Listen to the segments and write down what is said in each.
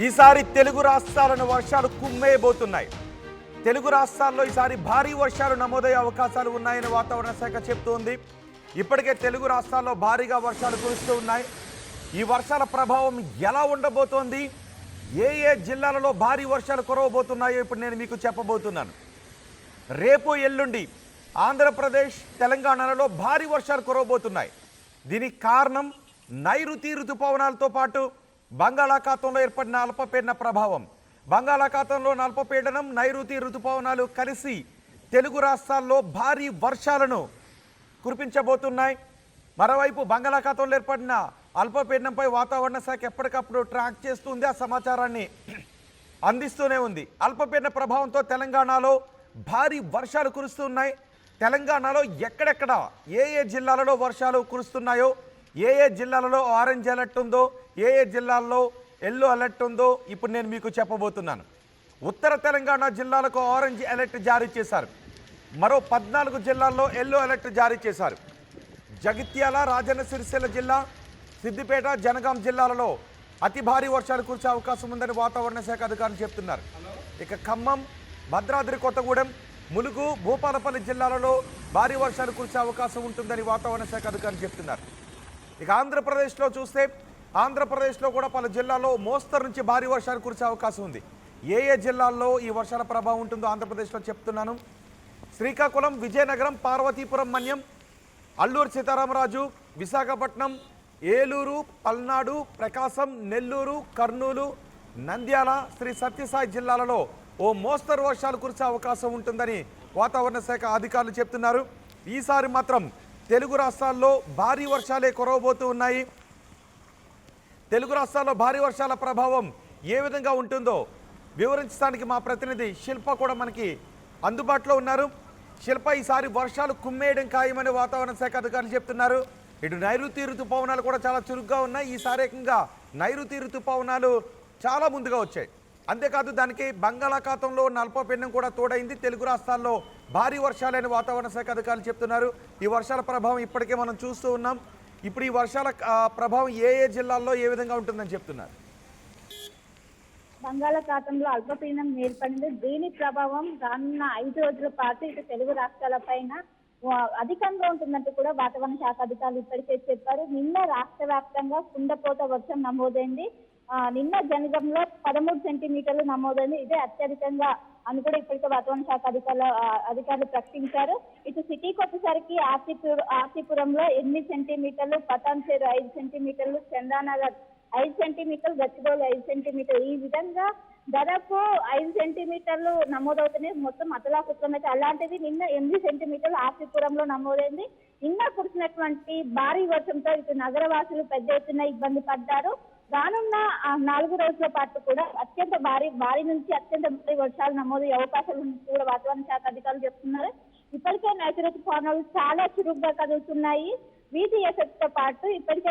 ఈసారి తెలుగు రాష్ట్రాలను వర్షాలు కుమ్మేయబోతున్నాయి. తెలుగు రాష్ట్రాల్లో ఈసారి భారీ వర్షాలు నమోదయ్యే అవకాశాలు ఉన్నాయని వాతావరణ శాఖ చెబుతోంది. ఇప్పటికే తెలుగు రాష్ట్రాల్లో భారీగా వర్షాలు కురుస్తూ ఉన్నాయి. ఈ వర్షాల ప్రభావం ఎలా ఉండబోతోంది, ఏ జిల్లాలలో భారీ వర్షాలు కురవబోతున్నాయో ఇప్పుడు నేను మీకు చెప్పబోతున్నాను. రేపు ఎల్లుండి ఆంధ్రప్రదేశ్ తెలంగాణలలో భారీ వర్షాలు కురవబోతున్నాయి. దీనికి కారణం నైరుతి ఋతుపవనాలతో పాటు బంగాళాఖాతంలో ఏర్పడిన అల్పపీడన ప్రభావం. బంగాళాఖాతంలో అల్పపీడనం, నైరుతి ఋతుపవనాలు కలిసి తెలుగు రాష్ట్రాల్లో భారీ వర్షాలను కురిపించబోతున్నాయి. మరోవైపు బంగాళాఖాతంలో ఏర్పడిన అల్పపీడనంపై వాతావరణ శాఖ ఎప్పటికప్పుడు ట్రాక్ చేస్తుంది, ఆ సమాచారాన్ని అందిస్తూనే ఉంది. అల్పపీడన ప్రభావంతో తెలంగాణలో భారీ వర్షాలు కురుస్తున్నాయి. తెలంగాణలో ఎక్కడెక్కడ ఏ జిల్లాలలో వర్షాలు కురుస్తున్నాయో, ఏ జిల్లాలలో ఆరెంజ్ అలర్ట్ ఉందో, ఏ జిల్లాల్లో ఎల్లో అలర్ట్ ఉందో ఇప్పుడు నేను మీకు చెప్పబోతున్నాను. ఉత్తర తెలంగాణ జిల్లాలకు ఆరెంజ్ అలర్ట్ జారీ చేశారు. మరో 14 జిల్లాల్లో ఎల్లో అలర్ట్ జారీ చేశారు. జగిత్యాల, రాజన్న సిరిసిల్ల జిల్లా, సిద్దిపేట, జనగాం జిల్లాలలో అతి భారీ వర్షాలు కురిసే అవకాశం ఉందని వాతావరణ శాఖ అధికారులు చెప్తున్నారు. ఇక ఖమ్మం, భద్రాద్రి కొత్తగూడెం, ములుగు, భూపాలపల్లి జిల్లాలలో భారీ వర్షాలు కురిసే అవకాశం ఉంటుందని వాతావరణ శాఖ అధికారులు చెప్తున్నారు. ఇక ఆంధ్రప్రదేశ్లో చూస్తే ఆంధ్రప్రదేశ్లో కూడా పలు జిల్లాల్లో మోస్తరు నుంచి భారీ వర్షాలు కురిసే అవకాశం ఉంది. ఏ జిల్లాల్లో ఈ వర్షాల ప్రభావం ఉంటుందో ఆంధ్రప్రదేశ్లో చెప్తున్నాను. శ్రీకాకుళం, విజయనగరం, పార్వతీపురం మన్యం, అల్లూరు సీతారామరాజు, విశాఖపట్నం, ఏలూరు, పల్నాడు, ప్రకాశం, నెల్లూరు, కర్నూలు, నంద్యాల, శ్రీ సత్యసాయి జిల్లాలలో ఓ మోస్తరు వర్షాలు కురిసే అవకాశం ఉంటుందని వాతావరణ శాఖ అధికారులు చెప్తున్నారు. ఈసారి మాత్రం తెలుగు రాష్ట్రాల్లో భారీ వర్షాలే కురవబోతూ ఉన్నాయి. తెలుగు రాష్ట్రాల్లో భారీ వర్షాల ప్రభావం ఏ విధంగా ఉంటుందో వివరించడానికి మా ప్రతినిధి శిల్ప కూడా మనకి అందుబాటులో ఉన్నారు. శిల్ప, ఈసారి వర్షాలు కుమ్మేయడం ఖాయమని వాతావరణ శాఖ అధికారులు చెప్తున్నారు. ఇటు నైరుతి ఋతుపవనాలు కూడా చాలా చురుగ్గా ఉన్నాయి. ఈసారి ఏకంగా నైరుతి ఋతుపవనాలు చాలా ముందుగా వచ్చాయి. అంతేకాదు దానికి బంగాళాఖాతంలో అల్పపీడనం కూడా తోడైంది. తెలుగు రాష్ట్రాల్లో భారీ వర్షాలని వాతావరణ శాఖ అధికారులు చెప్తున్నారు. ఈ వర్షాల ప్రభావం ఇప్పటికే మనం చూస్తూ ఉన్నాం. ఇప్పుడు ఈ వర్షాల ప్రభావం ఏ జిల్లాల్లో ఏ విధంగా ఉంటుందని చెప్తున్నారు? బంగాళాఖాతంలో అల్పపీడనం ఏర్పడింది. దీని ప్రభావం రానున్న 5 రోజుల పాటు ఇటు తెలుగు రాష్ట్రాల పైన అధికంగా ఉంటుందంటూ కూడా వాతావరణ శాఖ అధికారులు ఇప్పటికే చెప్పారు. నిన్న రాష్ట్ర వ్యాప్తంగా కుండపోత వర్షం నమోదైంది. నిన్న జనగంలో 13 సెంటీమీటర్లు నమోదైంది. ఇదే అత్యధికంగా అని కూడా ఇప్పటికే వాతావరణ శాఖ అధికారులు ప్రకటించారు. ఇటు సిటీకి వచ్చేసరికి ఆర్సీపురంలో 8 సెంటీమీటర్లు, పటాన్చేరు 5 సెంటీమీటర్లు, చందానగర్ 5 సెంటీమీటర్లు, గచ్చిబౌలి 5 సెంటీమీటర్లు, ఈ విధంగా దాదాపు 5 సెంటీమీటర్లు నమోదవుతున్నాయి. మొత్తం అతలాకుతలమైతే అలాంటిది నిన్న 8 సెంటీమీటర్లు ఆర్సీపురంలో నమోదైంది. నిన్న కురిసినటువంటి భారీ వర్షంతో ఇటు నగరవాసులు పెద్ద ఎత్తున ఇబ్బంది పడ్డారు. రానున్న 4 రోజుల పాటు కూడా అత్యంత భారీ నుంచి అత్యంత భారీ వర్షాలు నమోదయ్యే అవకాశాలు కూడా వాతావరణ శాఖ అధికారులు చెప్తున్నారు. ఇప్పటికే నైరుతి ఋతుపవనాలు చాలా చురుగ్గా కదులుతున్నాయి. వీటి ఎఫెక్ట్ తో పాటు ఇప్పటికే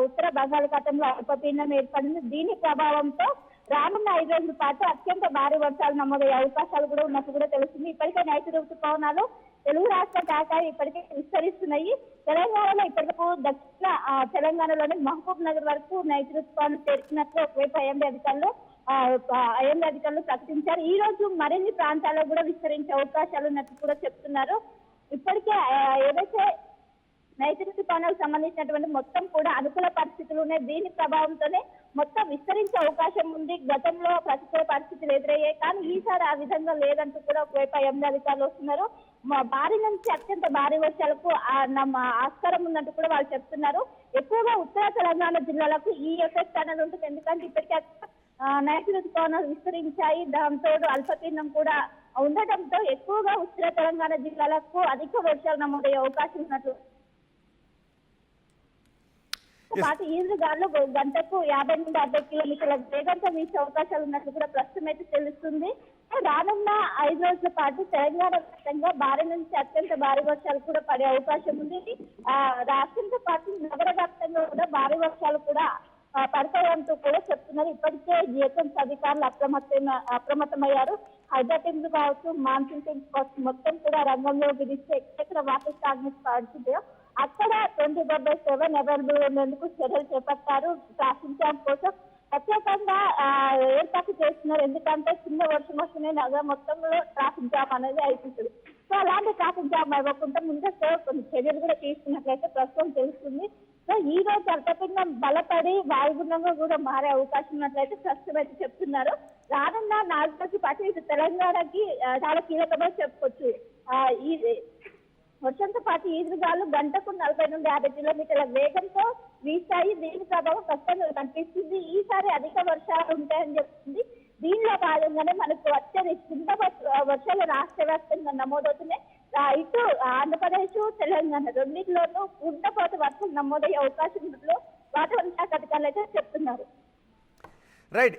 ఉత్తర బంగాళాఖాతంలో అల్పపీడనం ఏర్పడింది. దీని ప్రభావంతో రానున్న 5 రోజుల పాటు అత్యంత భారీ వర్షాలు నమోదయ్యే అవకాశాలు కూడా ఉన్నట్టు కూడా తెలుస్తుంది. ఇప్పటికే నైరుతి ఋతుపవనాలు తెలుగు రాష్ట్ర దాకా ఇప్పటికే విస్తరిస్తున్నాయి. తెలంగాణలో ఇప్పటికు దక్షిణ తెలంగాణలోని మహబూబ్ నగర్ వరకు నైరుతి ఋతుపవనం చేరుకున్నట్లు ఒకవైపు ఐఎండీ అధికారులు ప్రకటించారు. ఈ రోజు మరిన్ని ప్రాంతాల్లో కూడా విస్తరించే అవకాశాలు ఉన్నట్టు కూడా చెప్తున్నారు. ఇప్పటికే ఏదైతే నైరుతి ఋతుపవనాలకు సంబంధించినటువంటి మొత్తం కూడా అనుకూల పరిస్థితులు ఉన్నాయి. దీని ప్రభావంతోనే మొత్తం విస్తరించే అవకాశం ఉంది. గతంలో ప్రతికూల పరిస్థితులు ఎదురయ్యాయి, కానీ ఈసారి ఆ విధంగా లేదంటూ కూడా ఒకవైపు ఐఎండీ అధికారులు వస్తున్నారు. భారీ నుంచి అత్యంత భారీ వర్షాలకు ఆస్కారం ఉందంటూ కూడా వాళ్ళు చెప్తున్నారు. ఎక్కువగా ఉత్తర తెలంగాణ జిల్లాలకు ఈ ఎఫెక్ట్ అనేది ఉంటుంది. ఎందుకంటే ఇప్పటికే నైరుతి ఋతుపవనాలు విస్తరించాయి. దాంతో అల్పపీడనం కూడా ఉండటంతో ఎక్కువగా ఉత్తర తెలంగాణ జిల్లాలకు అధిక వర్షాలు నమోదయ్యే అవకాశం ఉన్నట్లు పాటు ఈదురుగాలు గంటకు 50 నుండి 60 కిలోమీటర్ల వేగంతో వీచే అవకాశాలు ఉన్నట్లు కూడా ప్రస్తుతం అయితే తెలుస్తుంది. రానున్న 5 రోజుల పాటు తెలంగాణ వ్యాప్తంగా భారీ నుంచి అత్యంత భారీ వర్షాలు కూడా పడే అవకాశం ఉంది. రాష్ట్రంతో పాటు నగర వ్యాప్తంగా కూడా భారీ వర్షాలు కూడా పడతాయంటూ కూడా చెప్తున్నారు. ఇప్పటికే జిహెచ్ఎంసీ అధికారులు అప్రమత్తమయ్యారు. హైదరాబాద్ టీమ్స్ కావచ్చు, మాన్సూన్ టీమ్స్ కావచ్చు, మొత్తం కూడా రంగంలో విధిస్తే ఎక్కడ వాటర్ స్టాగ్నెన్స్ పడుతుందో అక్కడ 24/7 అవైలబుల్ ఉండేందుకు చర్యలు చేపట్టారు. ట్రాఫిక్ జామ్ కోసం ప్రత్యేకంగా ఏర్పాటు చేస్తున్నారు. ఎందుకంటే చిన్న వర్షం వస్తేనే నగరం మొత్తంలో ట్రాఫిక్ జామ్ అనేది అయిపోతుంది. సో అలాంటి ట్రాఫిక్ జామ్ అవ్వకుండా ముందస్తు కొన్ని చర్యలు కూడా తీసుకున్నట్లయితే ప్రస్తుతం తెలుస్తుంది. సో ఈ రోజు అల్పపీడనం బలపడి వాయుగుండంగా కూడా మారే అవకాశం ఉన్నట్లయితే ప్రస్తుతం అయితే చెప్తున్నారు. రానున్న 4 రోజుల పాటు ఇటు తెలంగాణకి చాలా కీలకమని చెప్పుకోవచ్చు. ఈ వర్షంతో పాటు ఈదురుగాలు గంటకు 40 నుండి 50 కిలోమీటర్ల వేగంతో వీస్తాయి. దీని ప్రభావం ఖచ్చితంగా కనిపిస్తుంది. ఈసారి అధిక వర్షాలు ఉంటాయని చెప్తుంది. దీనిలో భాగంగానే మనకు అత్యధిక వర్షాలు రాష్ట్ర వ్యాప్తంగా నమోదవుతున్నాయి. ఇటు ఆంధ్రప్రదేశ్, తెలంగాణ రెండింటిలోనూ కుండపోత వర్షాలు నమోదయ్యే అవకాశం ఉన్నట్లు వాతావరణ శాఖ అధికారులు అయితే చెప్తున్నారు. రైట్.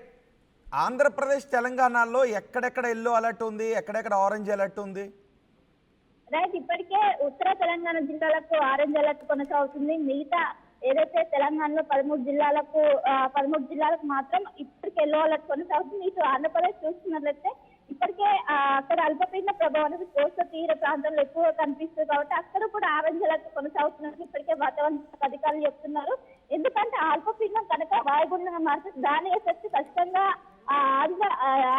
ఆంధ్రప్రదేశ్, తెలంగాణలో ఎక్కడెక్కడ ఎల్లో అలర్ట్ ఉంది, ఎక్కడెక్కడ ఆరెంజ్ అలర్ట్ ఉంది? రైట్, ఇప్పటికే ఉత్తర తెలంగాణ జిల్లాలకు ఆరెంజ్ అలర్ట్ కొనసాగుతుంది. మిగతా ఏదైతే తెలంగాణలో 13 జిల్లాలకు మాత్రం ఇప్పటికే ఎల్లో అలర్ట్ కొనసాగుతుంది. ఇటు ఆంధ్రప్రదేశ్ చూస్తున్నట్లయితే ఇప్పటికే అక్కడ అల్పపీడన ప్రభావం అనేది కోస్తా తీర ప్రాంతంలో ఎక్కువ కనిపిస్తుంది కాబట్టి అక్కడ కూడా ఆరెంజ్ అలర్ట్ కొనసాగుతున్నట్లు ఇప్పటికే వాతావరణ అధికారులు చెప్తున్నారు. ఎందుకంటే అల్పపీడనం కనుక వాయుగుండంగా మారితే దాని ఎఫెక్ట్ ఖచ్చితంగా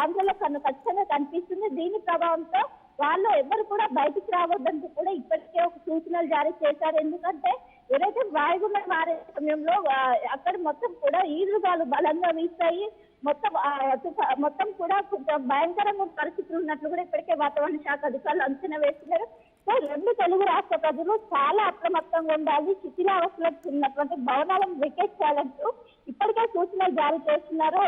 ఆంధ్రలో ఖచ్చితంగా కనిపిస్తుంది. దీని ప్రభావంతో వాళ్ళు ఎవరు కూడా బయటికి రావద్దంటూ కూడా ఇప్పటికే ఒక సూచనలు జారీ చేశారు. ఎందుకంటే ఏదైతే వాయుగుండం మారే సమయంలో అక్కడ మొత్తం కూడా ఈదురుగాలు బలంగా వీస్తాయి. మొత్తం కూడా కొంచెం భయంకరంగా పరిస్థితులు ఉన్నట్లు కూడా ఇప్పటికే వాతావరణ శాఖ అధికారులు అంచనా వేస్తున్నారు. సో 2 తెలుగు రాష్ట్ర ప్రజలు చాలా అప్రమత్తంగా ఉండాలి. శిథిలావస్థలో ఉన్నటువంటి భవనాలను వికెట్ చేయాలంటూ ఇప్పటికే సూచనలు జారీ చేస్తున్నారు.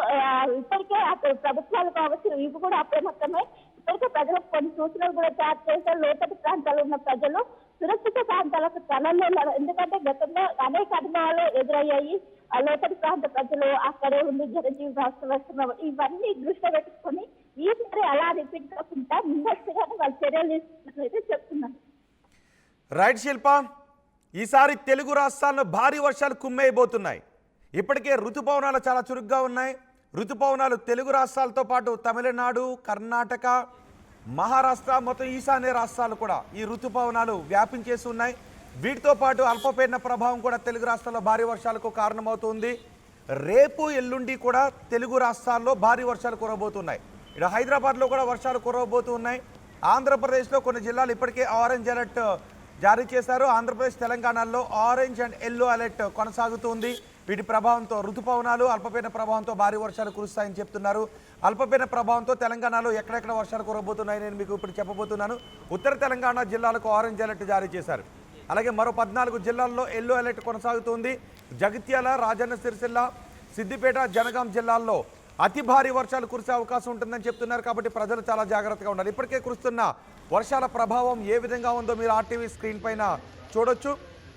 ఇప్పటికే ప్రభుత్వాలు కావచ్చు ఇవి కూడా అప్రమత్తమై ఇప్పటికే ప్రజలకు కొన్ని సూచనలు కూడా జారీ చేశారు. లోతట్టు ప్రాంతాల్లో ఉన్న ప్రజలు సురక్షిత ప్రాంతాలకు తరలించారు. ఎందుకంటే గతంలో అనేక అనుభవాలు ఎదురయ్యాయి. లోతట్టు ప్రాంత ప్రజలు అక్కడే ఉండి జనజీవి రాష్ట్ర ఇవన్నీ దృష్టిలో పెట్టుకొని ఈసారి అలా రిపీట్ కాకుండా ముందస్తుగానే వాళ్ళు చర్యలు తీసుకున్నట్లయితే చెప్తున్నారు. రైట్ శిల్ప, ఈసారి తెలుగు రాష్ట్రాల్లో భారీ వర్షాలు కుమ్మేయబోతున్నాయి. ఇప్పటికే ఋతుపవనాలు చాలా చురుగ్గా ఉన్నాయి. ఋతుపవనాలు తెలుగు రాష్ట్రాలతో పాటు తమిళనాడు, కర్ణాటక, మహారాష్ట్ర, మొత్తం ఈశాన్య రాష్ట్రాలు కూడా ఈ ఋతుపవనాలు వ్యాపించేసి ఉన్నాయి. వీటితో పాటు అల్పపీడన ప్రభావం కూడా తెలుగు రాష్ట్రాల్లో భారీ వర్షాలకు కారణమవుతుంది. రేపు ఎల్లుండి కూడా తెలుగు రాష్ట్రాల్లో భారీ వర్షాలు కురవబోతున్నాయి. ఇక్కడ హైదరాబాద్లో కూడా వర్షాలు కురవబోతున్నాయి. ఆంధ్రప్రదేశ్లో కొన్ని జిల్లాలు ఇప్పటికే ఆరెంజ్ అలర్ట్ జారీ చేశారు. ఆంధ్రప్రదేశ్, తెలంగాణలో ఆరెంజ్ అండ్ ఎల్లో అలర్ట్ కొనసాగుతుంది. వీటి ప్రభావంతో ఋతుపవనాలు అల్పపీడన ప్రభావంతో భారీ వర్షాలు కురుస్తాయని చెప్తున్నారు. అల్పపీడన ప్రభావంతో తెలంగాణలో ఎక్కడెక్కడ వర్షాలు కురవబోతున్నాయని నేను మీకు ఇప్పుడు చెప్పబోతున్నాను. ఉత్తర తెలంగాణ జిల్లాలకు ఆరెంజ్ అలర్ట్ జారీ చేశారు. అలాగే మరో 14 జిల్లాల్లో ఎల్లో అలర్ట్ కొనసాగుతుంది. జగిత్యాల, రాజన్న సిరిసిల్ల, సిద్దిపేట, జనగాం జిల్లాల్లో అతి భారీ వర్షాలు కురిసే అవకాశం ఉంటుందని చెప్తున్నారు. కాబట్టి ప్రజలు చాలా జాగ్రత్తగా ఉండాలి. ఇప్పటికే కురుస్తున్న వర్షాల ప్రభావం ఏ విధంగా ఉందో మీరు ఆర్టీవీ స్క్రీన్ పైన చూడొచ్చు.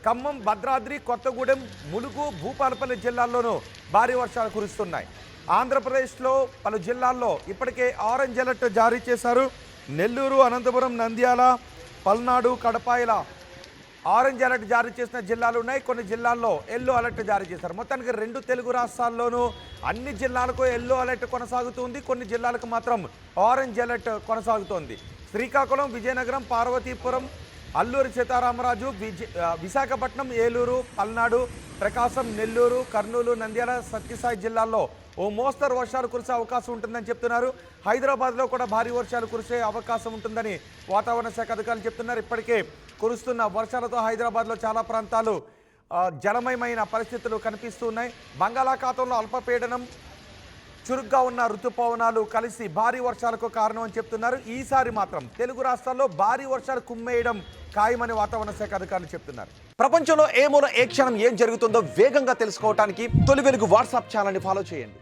ఖమ్మం, భద్రాద్రి, కొత్తగూడెం, ములుగు, భూపాలపల్లి జిల్లాల్లోనూ భారీ వర్షాలు కురుస్తున్నాయి. ఆంధ్రప్రదేశ్లో పలు జిల్లాల్లో ఇప్పటికే ఆరెంజ్ అలర్ట్ జారీ చేశారు. నెల్లూరు, అనంతపురం, నంద్యాల, పల్నాడు, కడప ఇలా ఆరెంజ్ అలర్ట్ జారీ చేసిన జిల్లాలు ఉన్నాయి. కొన్ని జిల్లాల్లో ఎల్లో అలర్ట్ జారీ చేశారు. మొత్తానికి 2 తెలుగు రాష్ట్రాల్లోనూ అన్ని జిల్లాలకు ఎల్లో అలర్ట్ కొనసాగుతుంది. కొన్ని జిల్లాలకు మాత్రం ఆరెంజ్ అలర్ట్ కొనసాగుతోంది. శ్రీకాకుళం, విజయనగరం, పార్వతీపురం, అల్లూరి సీతారామరాజు, విశాఖపట్నం, ఏలూరు, పల్నాడు, ప్రకాశం, నెల్లూరు, కర్నూలు, నంద్యాల, సత్యసాయి జిల్లాల్లో ఓ మోస్తరు వర్షాలు కురిసే అవకాశం ఉంటుందని చెప్తున్నారు. హైదరాబాద్లో కూడా భారీ వర్షాలు కురిసే అవకాశం ఉంటుందని వాతావరణ శాఖ అధికారులు చెప్తున్నారు. ఇప్పటికే కురుస్తున్న వర్షాలతో హైదరాబాద్లో చాలా ప్రాంతాలు జలమయమైన పరిస్థితులు కనిపిస్తున్నాయి. బంగాళాఖాతంలో అల్పపీడనం, చురుగ్గా ఉన్న ఋతుపవనాలు కలిసి భారీ వర్షాలకు కారణం అని చెప్తున్నారు. ఈసారి మాత్రం తెలుగు రాష్ట్రాల్లో భారీ వర్షాలు కుమ్మేయడం ఖాయమని వాతావరణ శాఖ అధికారులు చెప్తున్నారు. ప్రపంచంలో ఏ మూల ఏ క్షణం ఏం జరుగుతుందో వేగంగా తెలుసుకోవడానికి తొలి వెలుగు వాట్సాప్ ఛానల్ని ఫాలో చేయండి.